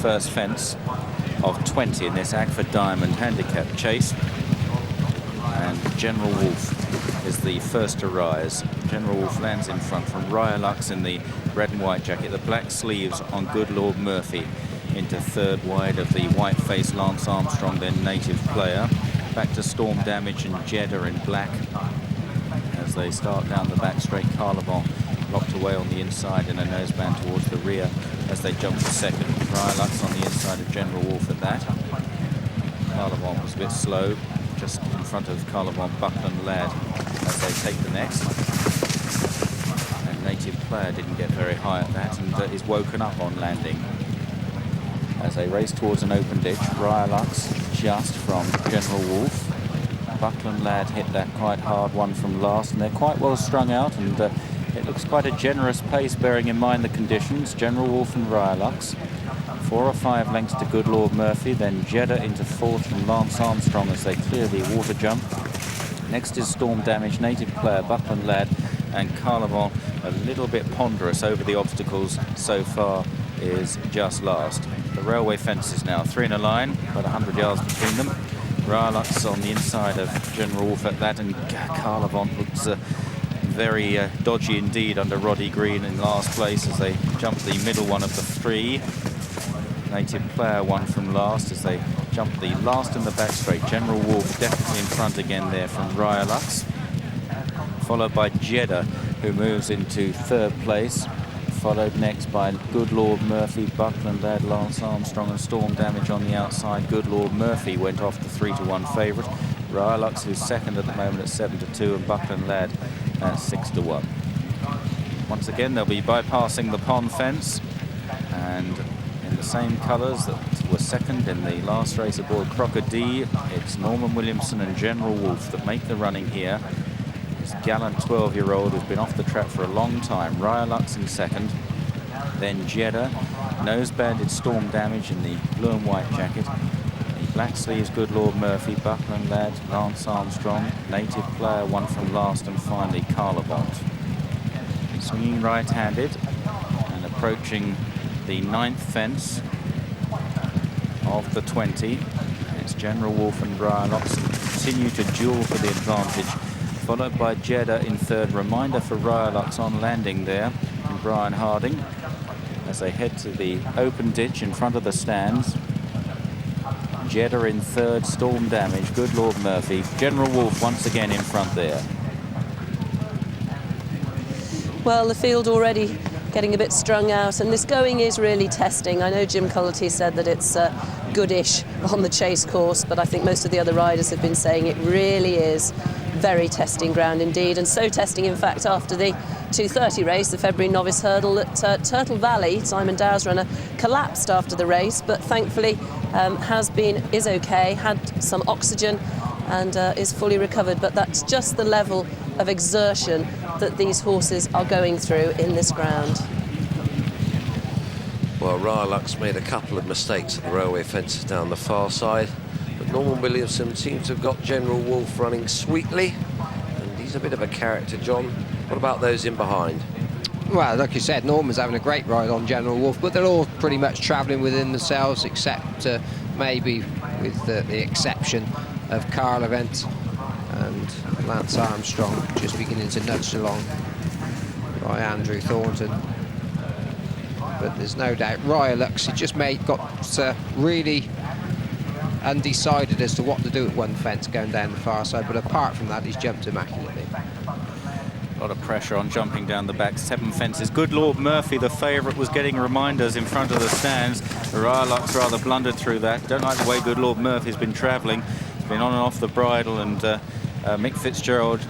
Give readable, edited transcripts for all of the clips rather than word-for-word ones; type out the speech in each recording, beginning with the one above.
first fence of 20 in this Agfa Diamond handicap chase. And General Wolfe is the first to rise. General Wolfe lands in front from Ryalux in the red and white jacket. The black sleeves on Good Lord Murphy into third wide of the white-faced Lance Armstrong, their native player. Back to Storm Damage and Jeddah in black. As they start down the back straight, Carlevon locked away on the inside in a noseband towards the rear as they jump to second. Ryalux on the inside of General Wolfe at that. Carlevon was a bit slow, just in front of Carlevon, Buckland Lad as they take the next. And native player didn't get very high at that and is woken up on landing. As they race towards an open ditch, Ryalux just from General Wolfe. Buckland Lad hit that quite hard one from last, and they're quite well strung out, and it looks quite a generous pace bearing in mind the conditions. General Wolfe and Ryalux. 4 or 5 lengths to Good Lord Murphy, then Jeddah into fourth from Lance Armstrong as they clear the water jump. Next is Storm Damage, native player, Buckland Lad, and Carlevon, a little bit ponderous over the obstacles so far, is just last. The railway fence is now 3 in a line, about 100 yards between them. Ryalux on the inside of General Wolfe at that, and Carlevon looks very dodgy indeed under Roddy Green in last place as they jump the middle one of the 3. Native player one from last as they jump the last in the back straight. General Wolfe definitely in front again there from Ryalux, followed by Jeddah, who moves into third place, followed next by Good Lord Murphy, Buckland Lad, Lance Armstrong and Storm Damage on the outside. Good Lord Murphy went off the 3-1 favourite. Ryalux, who's second at the moment at 7-2, and Buckland Lad at 6-1. Once again, they'll be bypassing the pond fence, and in the same colours that were second in the last race aboard Crocodile, it's Norman Williamson and General Wolfe that make the running here. This gallant 12-year-old who's been off the track for a long time. Ryalux in second, then Jeddah, nose-banded Storm Damage in the blue and white jacket. The black sleeves Good Lord Murphy, Buckland Lad, Lance Armstrong, native player one from last, and finally Carlevon. Swinging right-handed and approaching the 9th fence of the 20. It's General Wolfe and Ryalux continue to duel for the advantage, followed by Jeddah in third. Reminder for Ryalux on landing there, and Brian Harding, as they head to the open ditch in front of the stands. Jeddah in third, Storm Damage, Good Lord Murphy, General Wolfe once again in front there. Well, the field already getting a bit strung out, and this going is really testing. I know Jim Cullity said that it's goodish on the chase course, but I think most of the other riders have been saying it really is very testing ground indeed, and so testing in fact after the 2:30 race, the February novice hurdle at Turtle Valley. Simon Dow's runner collapsed after the race, but thankfully is okay, had some oxygen and is fully recovered. But that's just the level of exertion that these horses are going through in this ground. Well, Ryalux made a couple of mistakes at the railway fences down the far side, but Norman Williamson seems to have got General Wolfe running sweetly, and he's a bit of a character, John. What about those in behind? Well, like you said, Norman's having a great ride on General Wolfe, but they're all pretty much travelling within themselves, except maybe with the exception of Carlevon and Lance Armstrong just beginning to nudge along by Andrew Thornton. But there's no doubt Ryalux, he just got really undecided as to what to do at one fence going down the far side, but apart from that, he's jumped immaculately. A lot of pressure on jumping down the back 7 fences. Good Lord Murphy, the favourite, was getting reminders in front of the stands. Ryalux rather blundered through that. Don't like the way Good Lord Murphy's been travelling. He's been on and off the bridle, and Mick Fitzgerald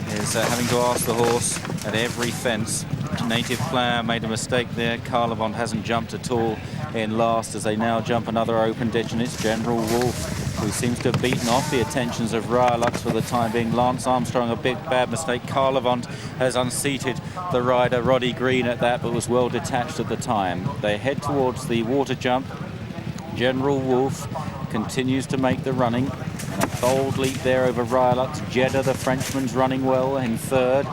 is having to ask the horse at every fence. Native player made a mistake there. Carlevon hasn't jumped at all in last as they now jump another open ditch, and it's General Wolfe who seems to have beaten off the attentions of Ryalux for the time being. Lance Armstrong, a big bad mistake. Carlevon has unseated the rider, Roddy Green, at that, but was well detached at the time. They head towards the water jump. General Wolfe continues to make the running, and a bold leap there over Ryalux. Jeddah, the Frenchman's running well in third.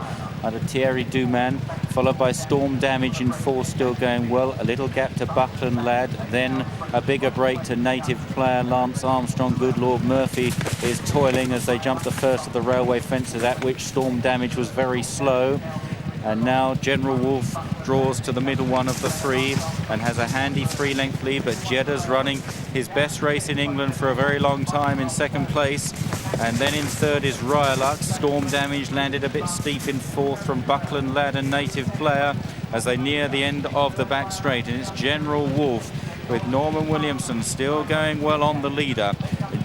under Thierry Duman, followed by Storm Damage in fourth, still going well. A little gap to Buckland Lad, then a bigger break to native player Lance Armstrong. Good Lord Murphy is toiling as they jump the first of the railway fences, at which Storm Damage was very slow. And now General Wolfe draws to the middle one of the three and has a handy 3-length lead, but Jeddah's running his best race in England for a very long time in second place. And then in third is Ryalux. Storm Damage landed a bit steep in fourth from Buckland Lad and Native Player as they near the end of the back straight. And it's General Wolfe with Norman Williamson still going well on the leader.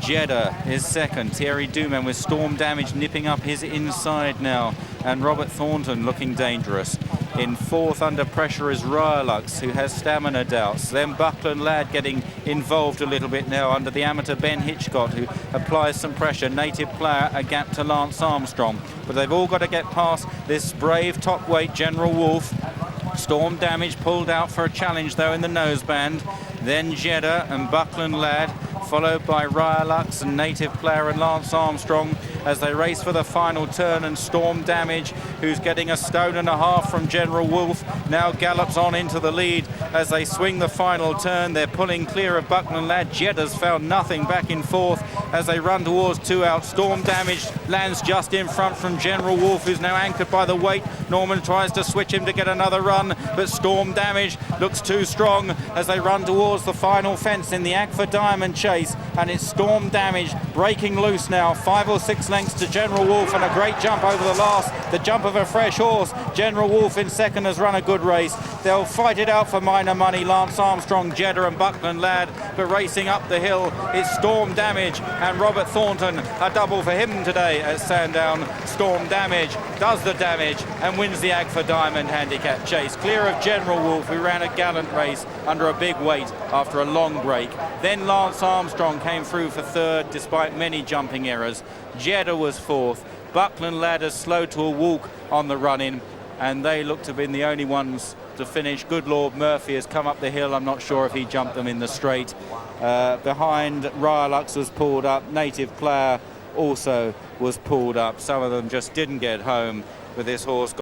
Jeddah is second. Thierry Duman with Storm Damage nipping up his inside now. And Robert Thornton looking dangerous. In fourth under pressure is Ryalux, who has stamina doubts. Then Buckland Lad getting involved a little bit now under the amateur Ben Hitchcott, who applies some pressure. Native Player a gap to Lance Armstrong. But they've all got to get past this brave top weight General Wolfe. Storm Damage pulled out for a challenge though in the noseband. Then Jeddah and Buckland Lad, followed by Ryalux and Native Player and Lance Armstrong as they race for the final turn. And Storm Damage, who's getting 1.5 stones from General Wolfe, now gallops on into the lead as they swing the final turn. They're pulling clear of Buckland Lad. Jeddah's found nothing back in fourth as they run towards 2 out. Storm Damage lands just in front from General Wolfe, who's now anchored by the weight. Norman tries to switch him to get another run, but Storm Damage looks too strong as they run towards the final fence in the Agfa Diamond Chase. And it's Storm Damage breaking loose now, 5 or 6 lengths to General Wolfe, and a great jump over the last, the jump of a fresh horse. General Wolfe in second has run a good race. They'll fight it out for minor money, Lance Armstrong, Jeddah and Buckland Lad, but racing up the hill it's Storm Damage and Robert Thornton. A double for him today at Sandown. Storm Damage does the damage and wins the Agfa Diamond Handicap Chase, clear of General Wolfe, who ran a gallant race under a big weight after a long break. Then Lance Armstrong came through for third despite many jumping errors. Jeddah was fourth. Buckland Lad is slow to a walk on the run-in, and they look to have been the only ones to finish. Good Lord Murphy has come up the hill. I'm not sure if he jumped them in the straight. Behind, Ryalux was pulled up. Native Player also was pulled up. Some of them just didn't get home with this horse.